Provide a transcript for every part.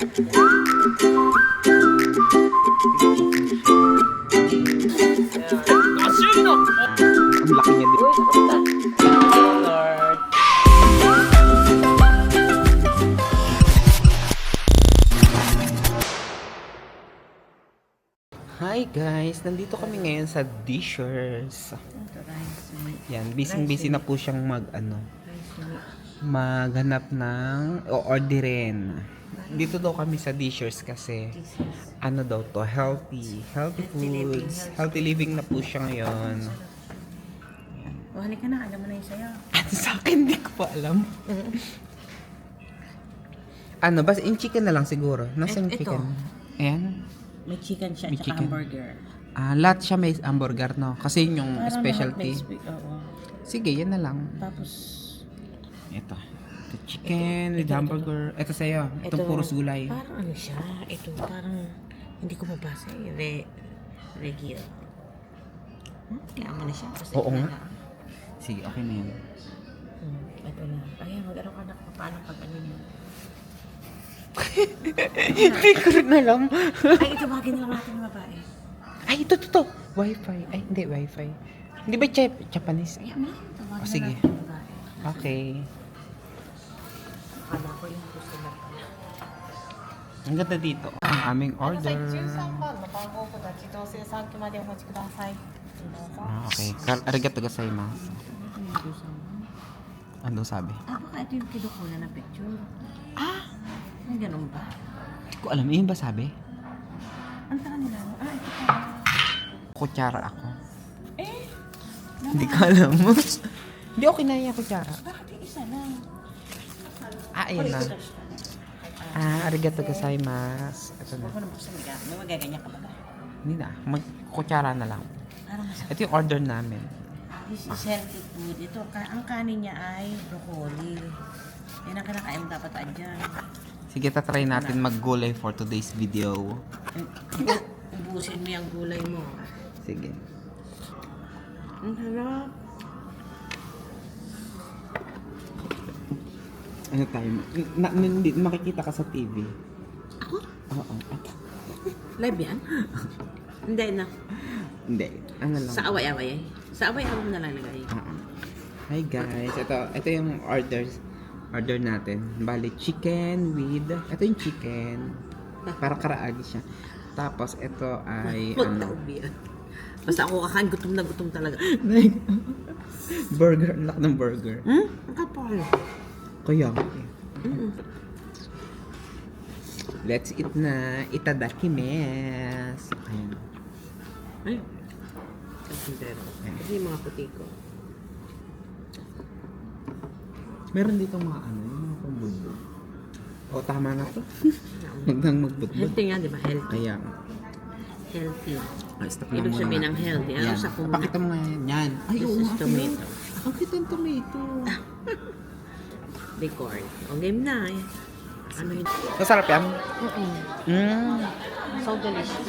Ang laki niya dito. Lord. Hi guys, nandito kami ngayon sa Dishers. Yan, busy na po siyang maghanap ng o orderin. Dito daw kami sa Dishers kasi ano daw to, healthy foods, healthy living na po siya ngayon. Oh, halika na. Alam mo na yung sayo. Ano sa akin, hindi ko pa alam. Ano, basta in chicken na lang siguro. Nasaan yung Ito. chicken? Ayan. May chicken siya May at chicken. hamburger. Lahat siya may hamburger, no? Kasi yun yung Parang specialty. Oo. Sige, yan na lang. Tapos, Ito. Ito chicken with hamburger. Ito sa'yo. Itong puros gulay. parang ano siya. Ito, parang, hindi ko mabasa eh. Regio. Kaya mo na siya. Basta Oo ito na nga. lang. Sige, okay na yan. Ito na. Ayan, mag-ano ka na kung paano pag ano yun. Hindi ko rin alam. Ay, ito bagay na lang natin yung babae. Ay, ito. Wi-Fi. Ay, hindi, Wi-Fi. Hindi ba Japanese? Ay, ano? Ito bagay na sige. natin yung babae. Okay. Akala ko yung gusto na pala. Ang ganda dito. Ang aming order. 13番の番号札自動生産機までお持ちください。どうぞ。 Okay. Arigato gozaimasu. Ano sabi? Baka ito yung kinukuha na picture. May ganun ba? Hindi ko alam. Yun ba sabi? Ang taka nila. Ito pa. Kutsara ako. Hindi ko alam. Hindi okay na yung kutsara. Bakit yung isa lang? Ayan na. Arigato gozaimasu. Ito na. Huwag mo na buksan biga. May magaganyan ka ba ba? Hindi na. Kutsara na lang. Parang masarap. Ito yung order namin. This is healthy food. Ito, ang kanin niya ay broccoli. Yan ang kinakain mo dapat dyan. Sige, tatry natin maggulay for today's video. Ubusin mo yung gulay mo. Sige. Ang sarap. Ano tayo? Hindi, makikita ka sa TV. Ako? Oo. Live yan? Hindi na. Hindi. Ano lang. Sa away-away eh. Sa away-away mo nalalagay. Hi guys. Ito yung order natin. Bali, chicken with... Ito yung chicken. Para karaagi siya. Tapos, ito ay... Magtaubi yan. Basta ako kakain, gutom na gutom talaga. Burger. Ang laki ng burger. Ang kapal. Kaya. Let's eat na. Itadakimasu. Ayan. Ay. Kasintero. Kasi yung mga puti ko. Meron dito mga yung mga pambulbul. O, tama na to. Huwag nang magbutbut. Healthy nga, di ba? Healthy. Ayan. Healthy. Stop lang Ibig muna sabihin natin. ng healthy. Ano Yan. sa kung Pakita mo nga yan. Yan. Ay, This oo is nga. tomato. Ang cute ng tomato. Decorn. O, game na eh. Ano yun? Masarap yan? So delicious.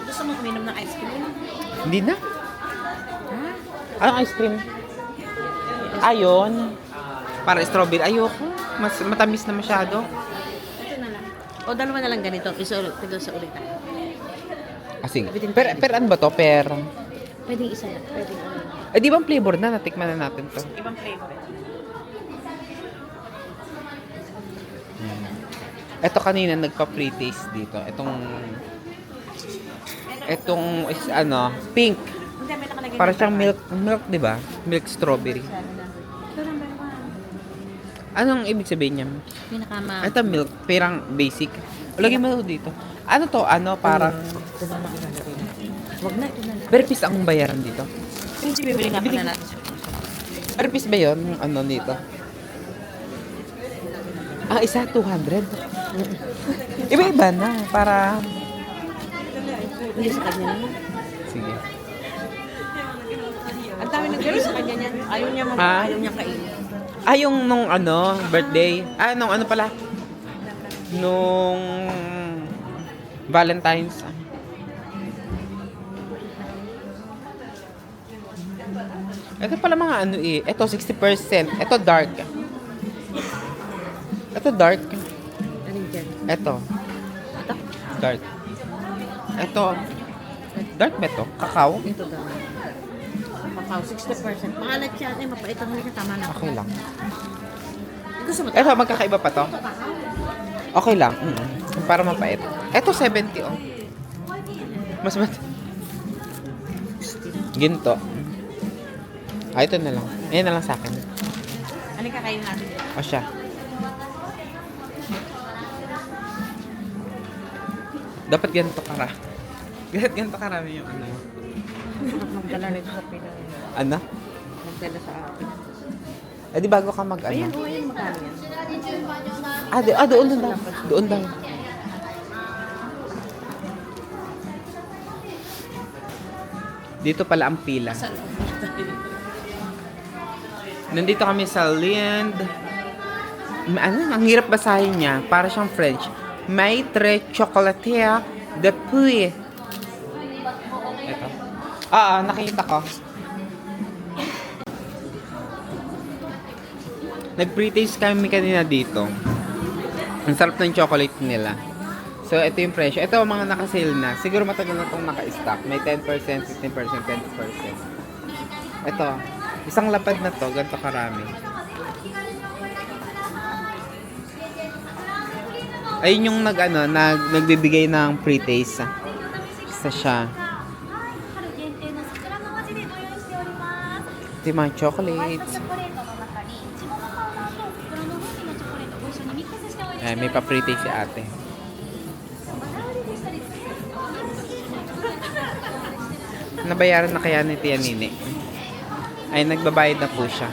Gusto mo kuminom ng ice cream? Hindi na. Anong ice cream? Ayon. Para strawberry. Ayoko. Mas matamis na masyado. Ito na lang. O, dalawa na lang ganito. Tigil sa ulit tayo. Sige. Per ano ba to? Per... Pwedeng isa lang. Pwedeng ano. Eh, di ba ang flavor na? Natikman na natin to. Ibang flavor. Ito kanina nagpa-pre-taste dito. Itong is ano, pink. Hindi, may nakalagay. Para siyang milk, di ba? Milk strawberry. Ito number 1. Anong ibig sabihin niya? Pinakama. Ito milk, parang basic. Lagay mo dito. Ano to? Ano, parang... Ito na mga ilalagay natin. Huwag na, ito na lang. Very piece ang bayaran dito. Hindi, bibili nga pala natin. Very piece ba yun? Ano dito? Isa 200. Iba-iba na. Para... Hindi sa kanya na. Sige. Ang dami nag-gano sa kanya niyan. Ayaw niya ayaw niya kainin. Yung nung ano, birthday. Nung ano pala? Nung Valentine's. Ito pala mga ano eh. Ito 60%. Ito dark. Ito dark. Anong dyan? Ito. Ito? Dark. Ito. Dark ba ito? Kakao? Ito daw. Kakao, 60%. Maalat siya. Ay, mapait ang halika. Tama na. Okay lang. Gusto mo ito? Ito, magkakaiba pa to? Okay lang. Para mapait. Ito, 70 oh. Mas ginto. Ah, ito na lang. Ayan na lang sa akin. Ano kakainin natin? O siya. Dapat ganito ganito karami yung ano. Magdala nito sa Pinas. Ano? Magdala sa akin. Eh di bago ka mag Ayan, ano? o, ayan, magkano yan? Doon daw. Doon daw. Dito pala ang pila. Nandito kami sa Lind. Ano? Ang hirap basahin niya. Para siyang French. Maitre Chocolatier de Puy. Ito. Nakita ko. Nag-pre-taste kami kanina dito. Ang sarap ng chocolate nila. So, ito yung presyo. Ito ang mga naka-sale na. Siguro matagal na itong naka-stock. May 10%, 15%, 20%. Ito. Isang lapad na to. Ganito karami. Ayun yung nagbibigay ng pre-taste. Isa siya. Ito yung mga chocolates. May pa-pre-taste si ate. Nabayaran na kaya ni Tia Nini? Ay, nagbabayad na po siya.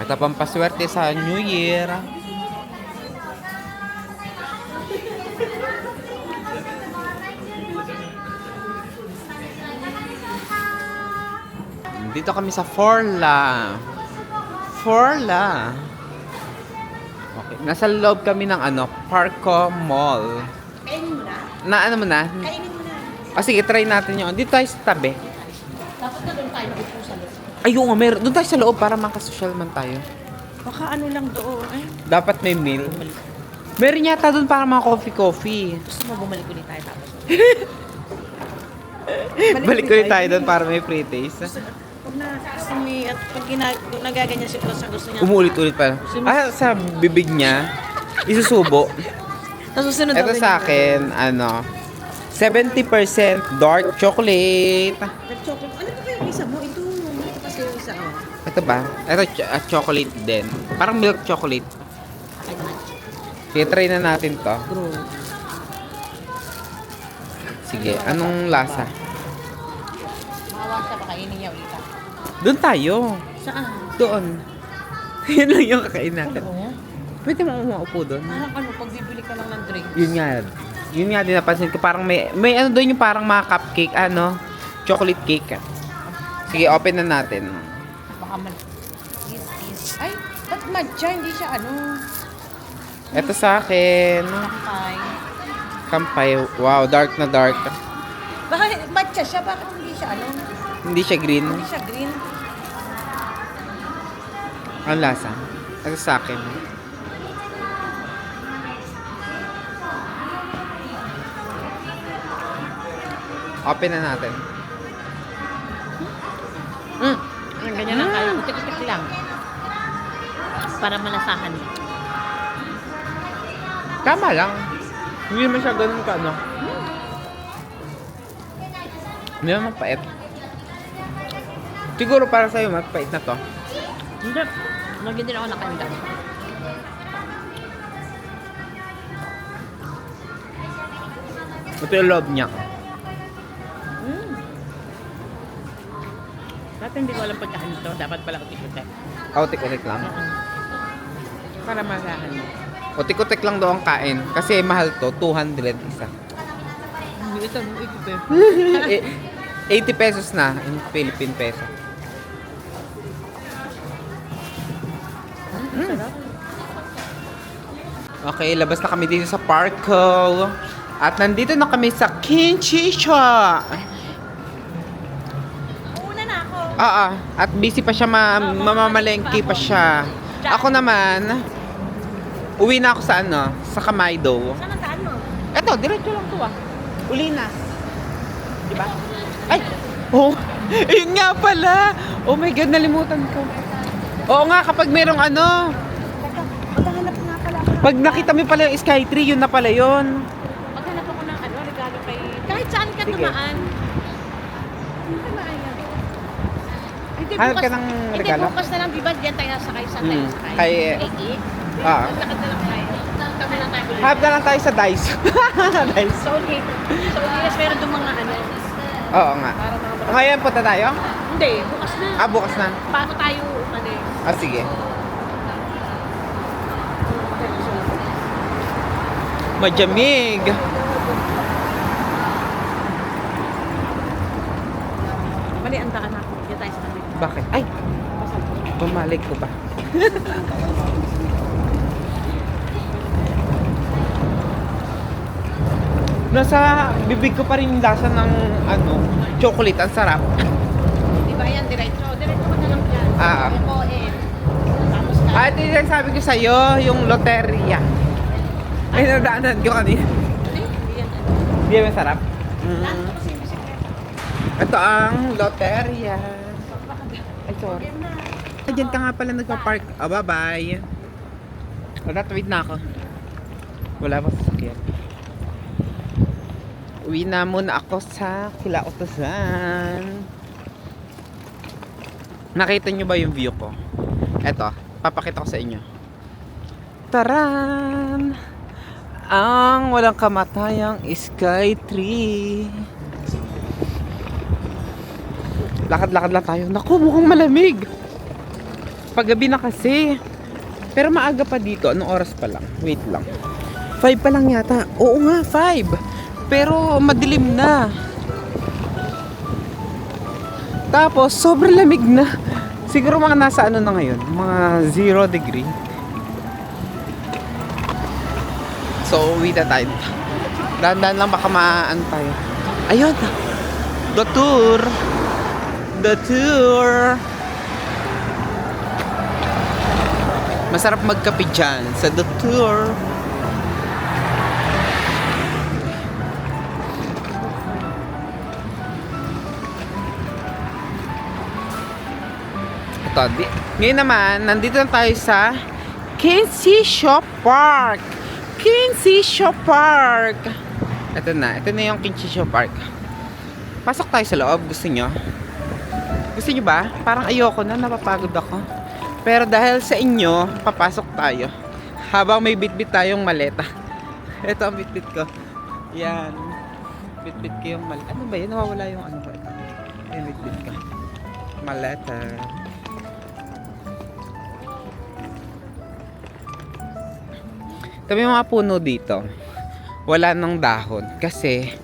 Ito pang paswerte sa New Year. Dito kami sa Forla. Okay. Nasa loob kami ng Parco Mall. Kainin mo na? Ano mo na? Kainin mo na. Sige, try natin yun. Dito tayo sa tabi. Dapat na doon tayo upo sa loob. Ayun nga, doon tayo sa loob para makasosyal man tayo. Baka ano lang doon. Ay, Dapat may meal. Meron yata doon para mga coffee. gusto mo bumalik ulit tayo tapos. Balik ulit tayo doon para may pre-taste. Pag na, kasi may, at pag nagaganyan si Plus, gusto niya. Umulit-ulit pa. Sa bibig niya, isusubo. Tapos susunod Ito sa akin, 70% dark chocolate. Nag-chocolate. Ano ba yung isa mo? Ito kasi yung isa. Oh. Ito ba? Ito chocolate din. Parang milk chocolate. Sige, try na natin to. Bro. Sige, anong lasa? Mahawa siya, pakainin niya ulit. Doon tayo. Saan? Doon. Yun lang yung kakain natin. Oo. Pwede mo maupo doon. Parang pag bibili ka lang ng drink. Yun nga din napansin ko. Parang may doon yung parang mga cupcake, chocolate cake. Sige, open na natin. Baka Ay, ba't matcha? Hindi siya Ito sa akin. Kampay. Kampay. Wow, dark na dark. Bakit matcha siya? Bakit hindi siya Hindi siya green. Hindi siya green. Ang lasa. Ito sa akin. Open na natin. Ganyan lang kayo. Utik-utik lang. Para malasahan. Tama lang. Hindi naman siya ganun ka, Hindi naman mapait. Siguro para sa'yo, mapait na to. Hindi. Lagi din ako nakanda. Ito yung loob niya. Dati hindi ko alam pagkain ito. Dapat pala utik-utik. Utik-utik lang. Para malasahan mo. Utik-utik lang daw ang kain. Kasi mahal to, 200 isa. Ito, ito. 80 pesos na in Philippine peso. Okay, labas na kami dito sa Parco. At nandito na kami sa Kinchicha. Una na ako. Oo, at busy pa siya, mamamalengke pa siya. Ako naman, uwi na ako sa ano, sa Kamaido. Saan ang daan mo? Eto, diretso lang to ah. Uli na. Diba? Ay! Oh! Ayun nga pala! Oh my God, nalimutan ko. Oo nga, kapag merong ano, Maghahanap nga pala ako. pag nakita mo pala yung Skytree, yun na pala yun. Maghanap ako ng ano, regalo kay... Kahit saan ka Sige. tumaan. Tumaan yan. Hindi Hanap ka ng regalo? Hindi, bukas na lang, diba? Diyan tayo sakay. Saan tayo sakay? Kay- Eki? Ah. Lakad na lang tayo. Kami lang tayo. Hanap na lang tayo sa Dice. Dice. So, okay. So, yes, meron doon mga ano. Oo nga. Para mga... Ngayon punta tayo? Hindi, bukas na. Ah, bukas na. Paano tayo umano eh? Ah, sige. Majamig. Mali, ang daan ako. Diyan tayo sa kanila. Bakit? Ay, bumalik ko ba? Nasa bibig ko pa rin yung lasa ng ano, chocolate. Ang sarap. Di ba yan, diretso? Diretso ka na lang dyan. Ah. Eko, tapos na. At yung sabi ko sa'yo, yung loteria. Ay, nadaanan ko kanina. Hindi yan. Hindi ba masarap? Daan ko kasi yung bisikleta. Ito ang loteria. Ay, sorry. Diyan ka nga pala nagpa-park. Ah, bye-bye. Wala, wait na ako. Wala pa sasakyan. Uwi na muna ako sa Kilautusan. Nakita nyo ba yung view ko? Eto, papakita ko sa inyo. Taran! Ang walang kamatayang Skytree. Lakad-lakad lang tayo. Naku, mukhang malamig. Paggabi na kasi. Pero maaga pa dito. Anong oras pa lang? Wait lang. 5 pa lang yata. Oo nga, 5. Pero madilim na. Tapos, sobrang lamig na. Siguro mga nasa ano na ngayon? Mga 0 degree. So, uwi na tayo. Dahan-dahan lang baka maaan tayo. Ayun. The tour. The tour. Masarap magkape dyan sa The Tour. Ito, ngayon naman, nandito na tayo sa Kenshisho Park. Kenshisho Park. Ito na yung Kenshisho Park. Pasok tayo sa loob, gusto nyo? Gusto nyo ba? Parang ayoko na, napapagod ako. Pero dahil sa inyo, papasok tayo. Habang may bitbit tayong maleta. Ito ang bitbit ko. Yan. Bitbit ko yung maleta. Ano ba yun? Nawawala yung ano ko. Ito. Yung bitbit ko. Maleta. Tabi yung mga puno dito. Wala nang dahon. Kasi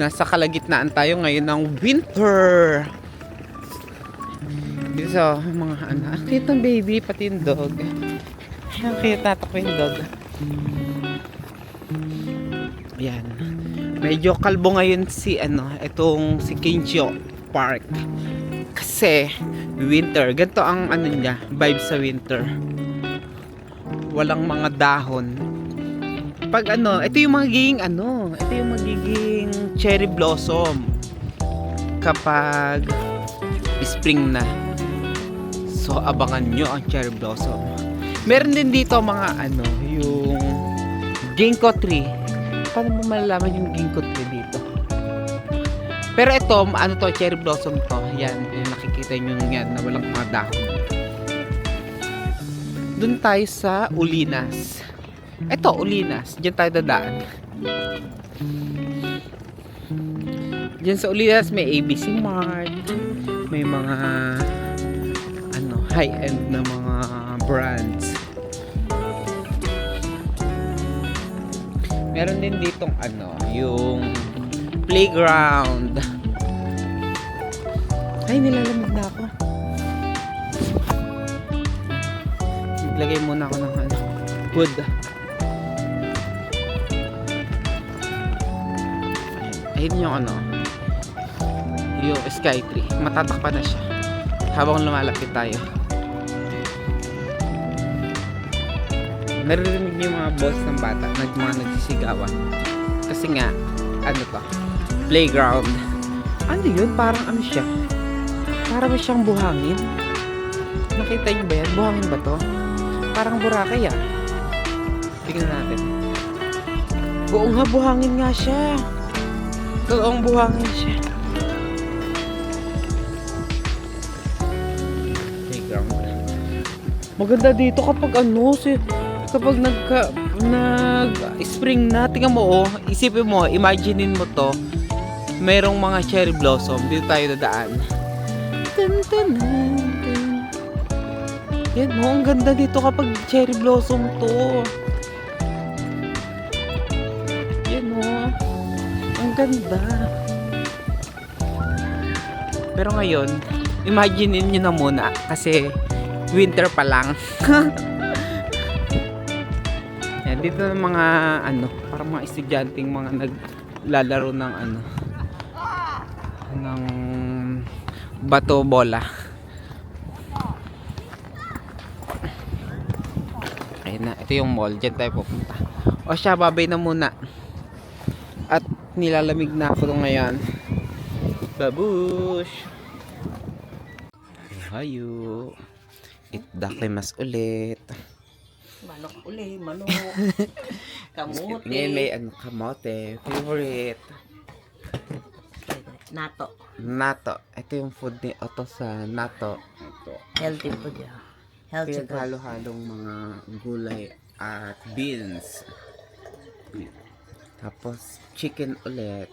nasa kalagitnaan tayo ngayon ng winter. Dito sa mga ano. Ang cute ng baby, pati yung dog. Ang cute natak yung dog. Ayan. Medyo kalbo ngayon si ano, itong si Kenshisho Park. Kasi winter. Ganito ang ano niya, vibe sa winter. Walang mga dahon. Pag ano, ito yung magiging ano, ito yung magiging cherry blossom kapag spring na. So abangan nyo ang cherry blossom. Meron din dito mga ano, yung ginkgo tree. Paano mo malalaman yung ginkgo tree dito? Pero ito, ano to, cherry blossom to. Yan, yung nakikita nyo yan na walang mga dahon. Doon tayo sa Ulinas. Ito, Ulinas. Diyan tayo dadaan. Diyan sa Ulinas may ABC Mart. May mga ano, high-end na mga brands. Meron din ditong ano, yung playground. Ay, nilalamig na ako. Maglagay muna ako ng ano, wood. Ayun yung ano, yung Skytree. Matatakpan na siya. habang lumalapit tayo. Naririnig niyo yung mga boss ng bata, mga nagsisigawan. Kasi nga, ano to? Playground. Ano yun? Parang ano siya? Parang siyang buhangin. Nakita niyo ba yan? Buhangin ba to? Parang Boracay ah. Tingnan natin. Oo nga, buhangin nga siya. Totoong buhangin siya. Playground. Maganda dito kapag ano, kapag nag-spring na, tingnan mo oh, isipin mo, imaginein mo to, merong mga cherry blossom, dito tayo dadaan. Dun, dun, dun, dun. Yan mo, ang ganda dito kapag cherry blossom to. Yan mo, ang ganda. Pero ngayon, imaginein nyo na muna, kasi winter pa lang. Yan, dito ng mga ano, parang mga estudyanteng mga naglalaro ng ano, ng bato bola. Ayun na, ito yung mall, dyan tayo pupunta. O siya, babay na muna. At nilalamig na ako ngayon. Babush! Hayo! Itdakimas ulit. Manok uli, manok. Kamote. Ngayon may ano, kamote. Favorite. Nato. Nato. Ito yung food ni Otto sa Nato. Ito. Healthy food yan. Healthy food. Halo-halong mga gulay at beans. Tapos chicken ulit.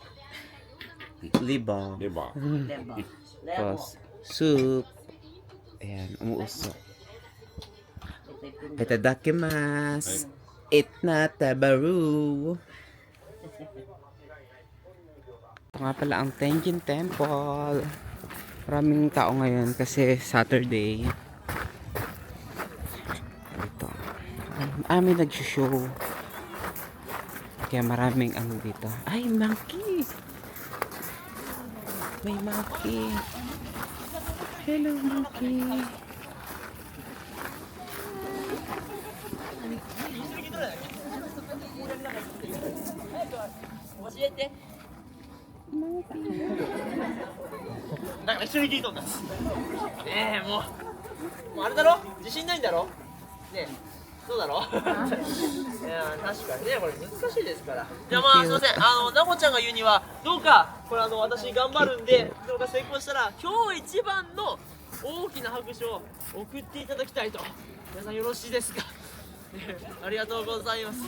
Libo. Lebo. Tapos soup. Ayan, umuusok. Itadakimasu. Itnatabaru. Ito nga pala ang Tenjin Temple. Maraming tao ngayon kasi Saturday. Ito. May nag-show. Kaya maraming ano dito. Ay, monkey! May monkey. Hello, monkey.なんか一緒に聞いとんだ。ねえ、もうあれだろ、自信ないんだろ。ねえ、そうだろ。いや、確かにね、これ難しいですから。じゃあまあ、すいません、なこちゃんが言うには、どうか、これ私頑張るんで、どうか成功したら、今日一番の大きな拍手を送っていただきたいと。皆さんよろしいですか。ありがとうございます。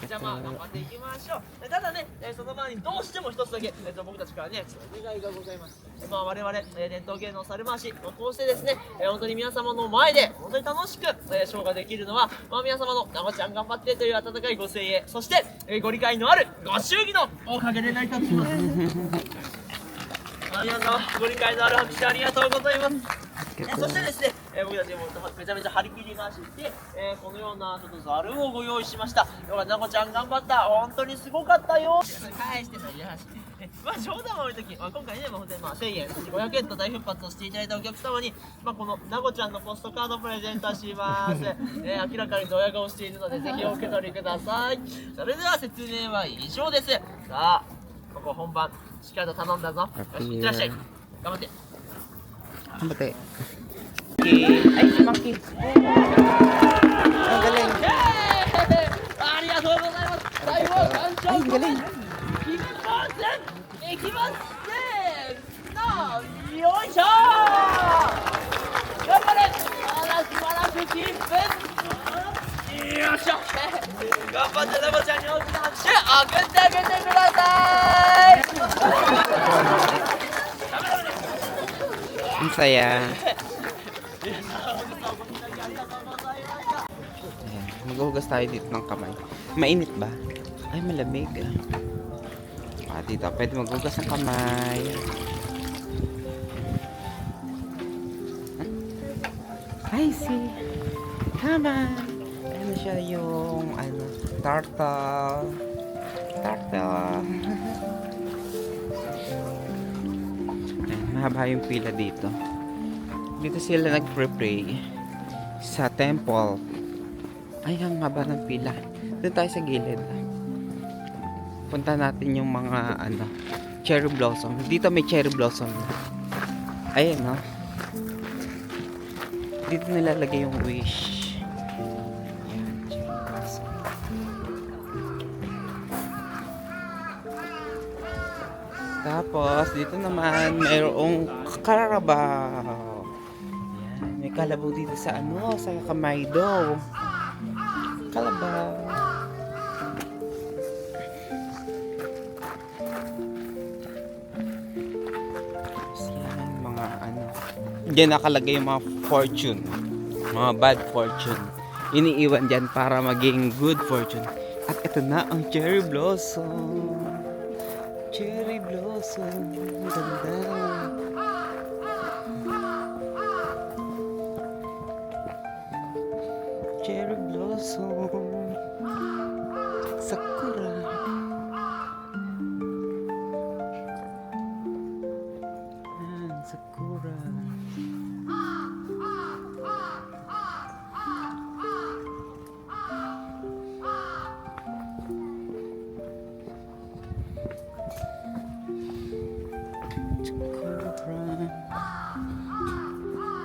じゃあまあ頑張っていきましょう。ただね、その前にどうしても一つだけ、僕たちからね、お願いがございます。まあ我々、伝統芸能猿回し、こうしてですね、本当に皆様の前で本当に楽しく、ショーができるのは、まあ、皆様のなこちゃん頑張ってという温かいご声援、そして、ご理解のあるご祝儀のおかげで成り立っています。皆様ご理解のある拍手ありがとうございます。そしてですね、僕たちもめちゃめちゃ張り切りまして、このようなちょっとザルをご用意しました。なこちゃん頑張った、本当にすごかったよ。返してさ、いやまあ冗談は置いとき、今回ね、本当に1000円、500円と大復活をしていただいたお客様に、このなこちゃんのポストカードプレゼントします。明らかにドヤ顔しているので、ぜひお受け取りください。それでは説明は以上です。さあ、ここ本番、しっかりと頼んだぞ。よし、いってらっしゃい。頑張って。Mati. Ay, si Monkey. Ang galing. ありがとうございます。最後、感謝。 Ay, galing. いきますせーの、よいしょー。頑張れ。素晴らしいキープ。よいしょ。頑張ってなこちゃんに大きな拍手送ってあげてください。 Ang saya. Ayan, maghuhugas tayo dito ng kamay. Mainit ba? Ay, malamig. Dito, pwede maghugas ng kamay. I see. Tama. Ano siya yung, turtle. Turtle. Mahaba yung pila dito. Dito sila nag-pray sa temple. Ay, ang haba ng pila. Doon tayo sa gilid. Punta natin yung mga cherry blossom. Dito may cherry blossom. Ayan, no? Dito nilalagay yung wish. Ayan, cherry blossom. Tapos, dito naman mayroong Carabao. Ayan, may kalabaw dito sa sa Kamaydo. Kalabaw. Diyan nakalagay yung mga fortune, mga bad fortune, iniiwan dyan para maging good fortune. At ito na ang cherry blossom. Cherry blossom, ganda. Cherry blossom, sakura. Sakura.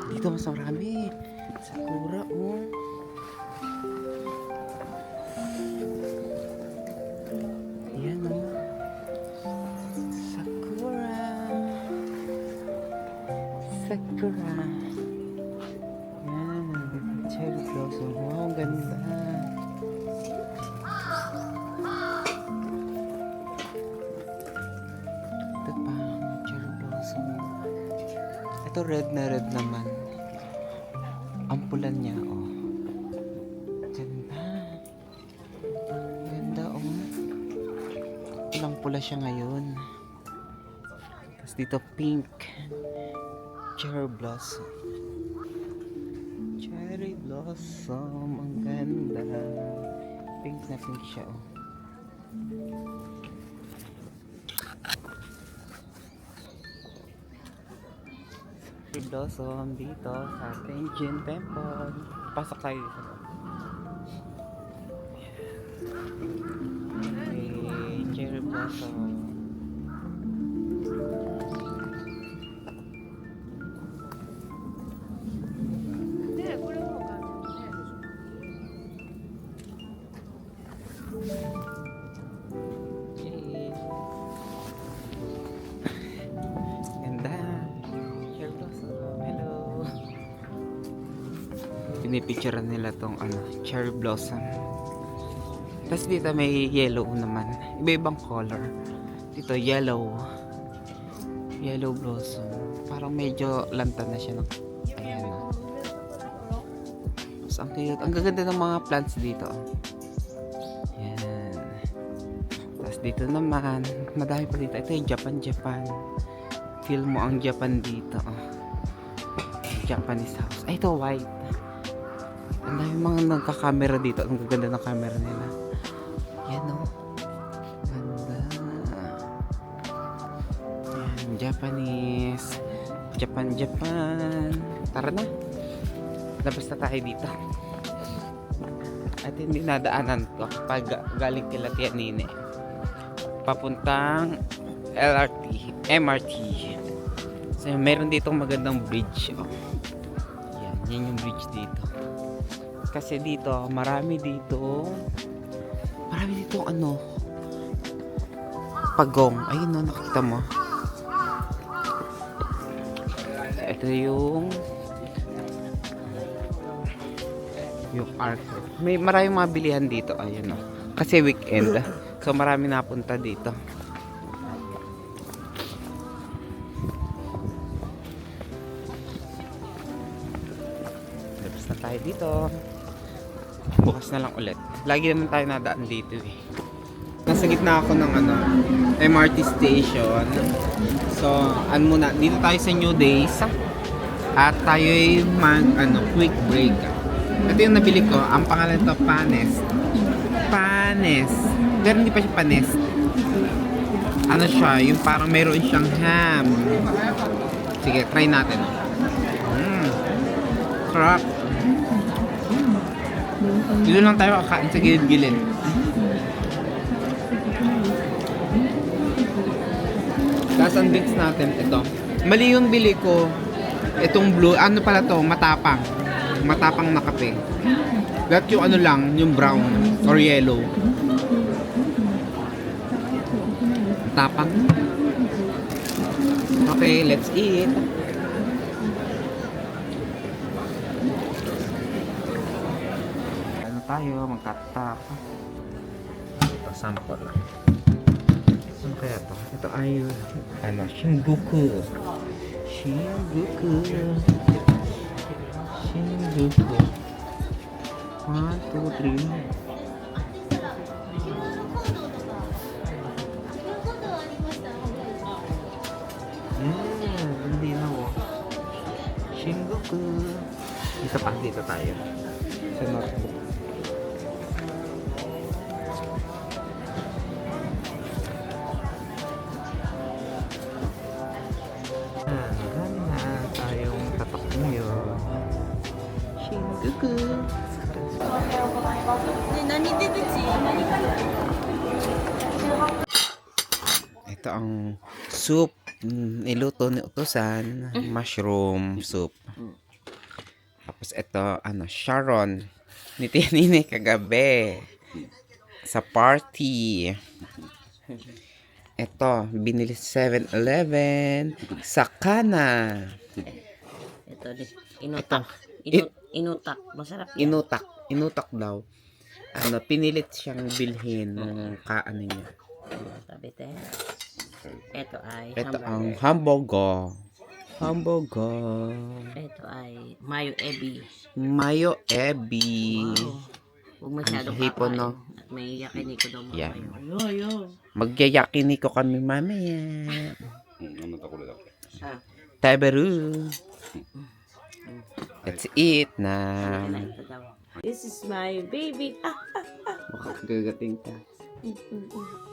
Dito mas marami. Sakura, oh. Ayan, oh. Sakura. Sakura. Ayan, cherry blossom. Wow, ganda. Ito pa, cherry blossom. Ito red na red naman. Ang pula niya, oh. Ganda. Ganda, oh. Pulang pula siya ngayon. Tapos dito pink. Cherry blossom. Cherry blossom. Ang ganda. Pink na pink siya, oh. Cherry blossom dito sa Tenjin Temple. Pasok tayo dito. Okay, cherry blossom. Pinipicturean nila tong cherry blossom. Tapos dito may yellow naman. Iba-ibang color. Dito yellow. Yellow blossom. Parang medyo lanta na siya. Ayan na. Tapos ang cute. Ang gaganda ng mga plants dito. Ayan. Tapos dito naman. Madami pa dito. Ito yung Japan. Feel mo ang Japan dito. Japanese house. Ay, ito white. Ang dami mga nagka-camera dito. Ang gaganda ng camera nila. Yan, oh. Ganda. Yan, Japanese. Japan. Tara na. Labas na tayo dito. At hindi nadaanan to pag galing kila Tia Nine. Papuntang MRT. So, meron ditong magandang bridge. Oh. Yan yung bridge dito. Kasi dito, marami dito pagong. Ayun, no, nakita mo. Ito yung arc. May maraming mga bilihan dito. Ayun, no. Kasi weekend. So, marami napunta dito. Labas na tayo dito. Bukas na lang ulit. Lagi naman tayo nadaan dito eh. Nasa gitna ako ng MRT station. So, muna, dito tayo sa New Days. At tayo'y quick break. Ito yung nabili ko. Ang pangalan ito, Panes. Pero hindi pa siya panes. Ano siya? Yung parang mayroon siyang ham. Sige, try natin. Sarap. Dito lang tayo kakain sa gilid-gilid. Tapos ang drinks natin, ito. Mali yung bili ko. Itong blue, ano pala to? Matapang. Matapang na kape. That yung ano lang, yung brown or yellow. Matapang. Okay, let's eat. Ano tayo? Magkatap. Ito, sample lang. Ano kaya to? Ito ay, ano, Shinjuku. Shinjuku. Shinjuku. 1, 2, 3. Hindi na oh. Shinjuku. Dito pa, dito tayo. Sa notebook. Marami na tayong tatak ngayon. Shinjuku. Ito ang soup. Niluto ni Utusan. Mushroom soup. Tapos ito, ano, Sharon. Ni Tinini kagabi. Sa party. Ito, binili 7-Eleven. Sa Kana. Ito, inutak. Inutak. Masarap yan. Inutak. Inutak daw. Ano, pinilit siyang bilhin nung kaano niya. Sabi tayo. Ito ay Ito hamburger. ang hamburger. Hamburger. Ito ay mayo ebi. Mayo ebi. Wow. Huwag masyadong Ang hipon, kakain. no? At may yakiniko daw mga Yan. kayo. Ayun. Magyayakiniko kami mamaya. あなたこれだけ。 Ah, Tabaru. Let's eat na. ito daw. This is my baby. Ah, Mukhang gagating ka.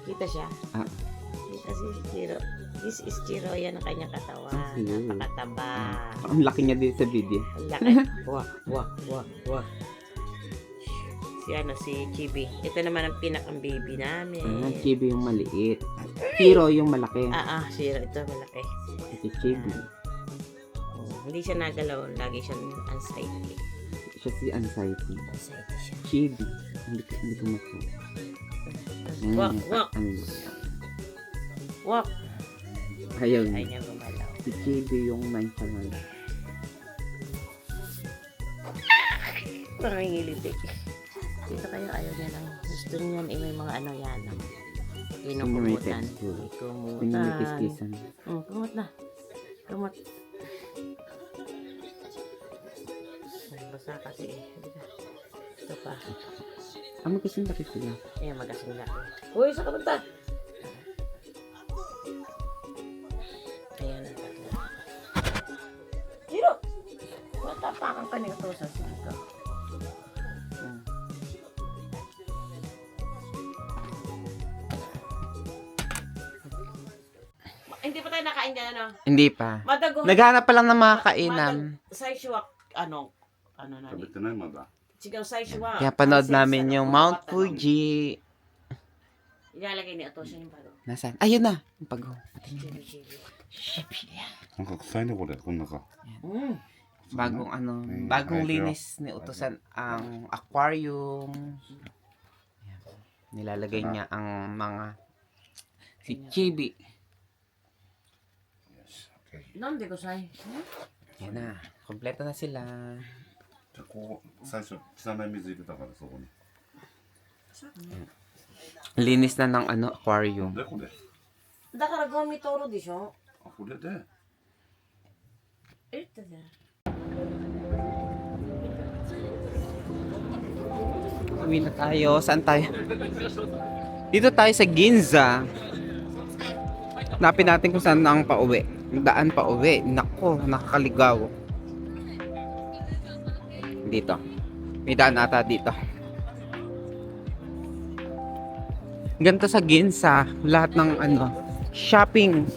kita siya. Ah. Kita si Chiro. This is Chiro. Yan ang kanyang katawan. Ayun. Napakataba. Ang laki niya din sa video. Ang laki. Wah, wah, wah, wah. Si Chibi. Ito naman ang pinakang baby namin. Chibi yung maliit. Hero yung malaki. Chiro. Ito malaki. Ito Chibi. Hindi siya nagalaw. Lagi siyang unsightly. Siya si Anxiety. Unsightly siya. Chibi. Hindi ko mako. Wak, wak, wak. Ayaw Ay niya. niya gumalaw. Si Chibi yung nonchalant. Parang ngiliti. Dito kayo ayaw niya lang. Gusto niya may mga ano yan. Kinukumutan. Kumutan. Pinimikis-kisan. Kumut na. Kumut. Basa kasi eh. Ito pa. Magkasing laki sila. Ayan, magkasing laki. Uy, sa kapunta! Ayan ang tatlo. Chiro! Matapakan ka nito sa sika. Hindi pa tayo nakain dyan, ano? Hindi pa. Madago. Naghanap pa lang ng mga kainan. Saishuwa, ano na 食べてないまだ。 Chigaw saishuwa. Kaya panood namin yung Mount Fuji. Ilalagay ni Atoshi yung palo. Nasaan? Ayun na. Yung pag Chibi. なんか臭いねこれ、こん中。 bagong ano, bagong linis ni Utusan ang aquarium. Ayan. Nilalagay niya ang mga si Chibi. Nande ko say. Yan na. Kompleto na sila. じゃあこう最初汚い水入れたからそこに。 Linis na ng ano, aquarium. でこれ。だからゴミ取るでしょ。あこれで。えってね。 Uwi na tayo. Saan tayo? Dito tayo sa Ginza. Hanapin natin kung saan ang pauwi. Daan pauwi. Nako, nakakaligaw. Dito. May daan ata dito. Ganito sa Ginza. Lahat ng ano, shopping.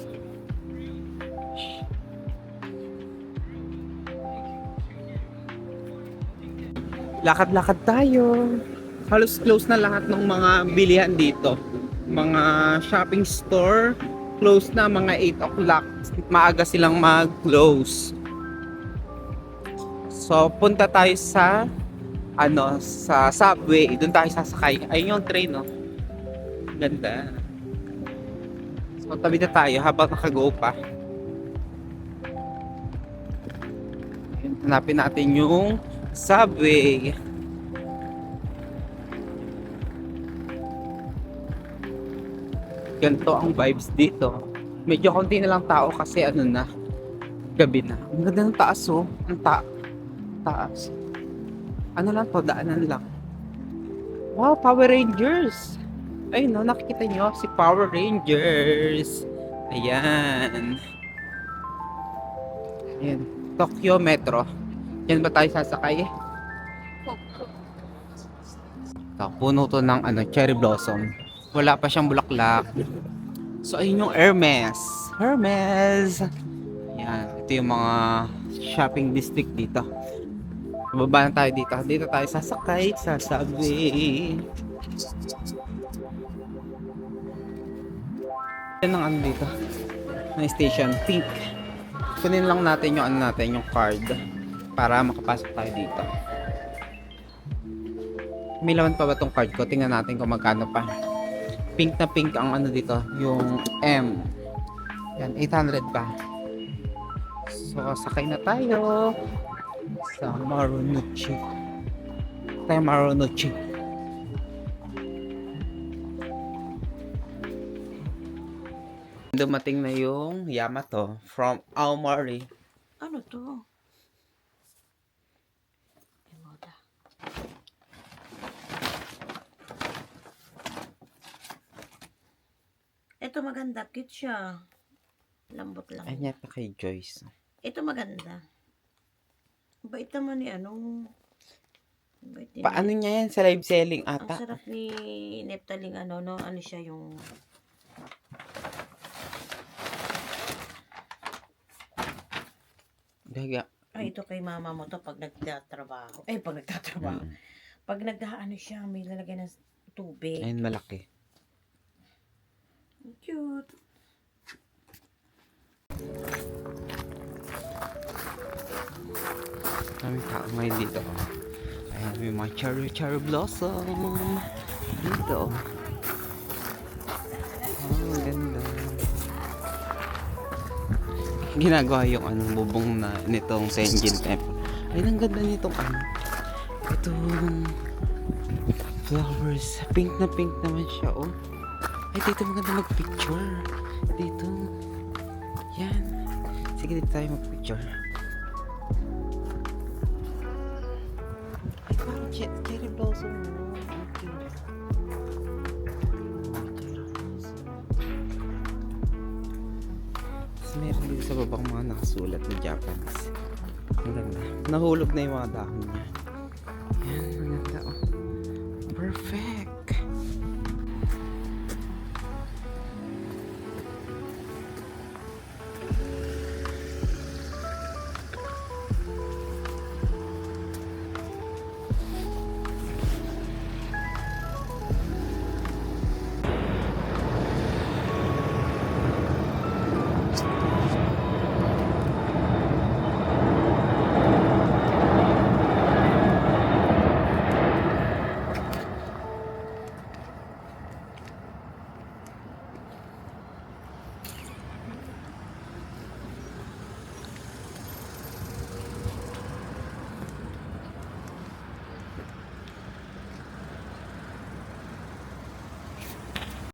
Lakad-lakad tayo. Halos close na lahat ng mga bilihan dito. Mga shopping store, close na mga 8 o'clock. Maaga silang mag-close. So, punta tayo sa sa subway. Doon tayo sasakay. Ayun yung train, no? Ganda. So, tabi na tayo habang naka-go pa. Ayun, hanapin natin yung subway. Ganito ang vibes dito. Medyo konti na lang tao kasi gabi na. Ang ganda ng taas, oh. Ang taas. Ano lang to, daanan lang. Wow, Power Rangers! Ayun, no, nakikita nyo si Power Rangers. Ayan. Ayan. Tokyo Metro. Yan ba tayo sasakay? Ito, puno to ng cherry blossom. Wala pa siyang bulaklak. So, ayun yung Hermes. Hermes! Ayan. Ito yung mga shopping district dito. Baba na tayo dito. Dito tayo sasakay sa subway. Yan ang dito. May station. Pink. Kunin lang natin yung yung card. Para makapasok tayo dito. May laman pa ba tong card ko? Tingnan natin kung magkano pa. Pink na pink ang dito. Yung M. Yan, 800 pa. So, sakay na tayo. Sa Marunouchi. Tayo Marunouchi. Dumating na yung Yamato from Aomori. Ano to? Emoda. Ito maganda. Cute siya. Lambot lang. Ay, pa kay Joyce. Ito maganda. Bait naman ni Bait din Paano niya yan? Sa live selling Ang ata? sarap ni Neptaling no? Ano siya yung... Gaga. Ay, ito kay mama mo to pag nagtatrabaho. Pag nagtatrabaho. Pag siya, may lalagay ng tubig. Ayun, malaki. Cute. Kami tao ngayon dito. Ayan, may mga cherry blossom. Dito. Oh, ganda. Ginagawa yung bubong na nitong Senjin Temple. Ay, ang ganda nitong itong flowers. Pink na pink naman siya, oh. Ay, dito maganda mag-picture. Dito. Yan. Sige, dito tayo mag-picture. Ay, parang cherry blossom. Okay. Meron dito sa babang mga nakasulat na Japanese. Ang ganda. Nahulog na yung mga dahon niya. Yan, ang ganda. Oh. Perfect.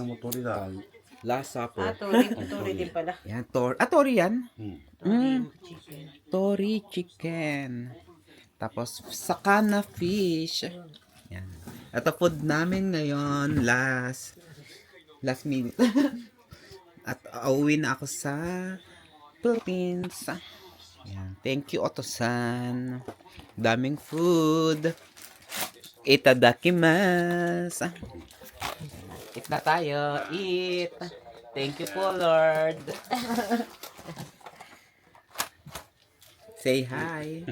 Motori da. Last supper. Tori din pala. Yan, Tori yan. Tori chicken. Tori chicken. Tapos, sakana fish. Yan. Ito food namin ngayon. Last minute. At uuwi na ako sa Philippines. Yan. Thank you, Oto-san. Daming food. Itadakimasu. Eat na tayo. Eat. Thank you po, Lord. Say hi.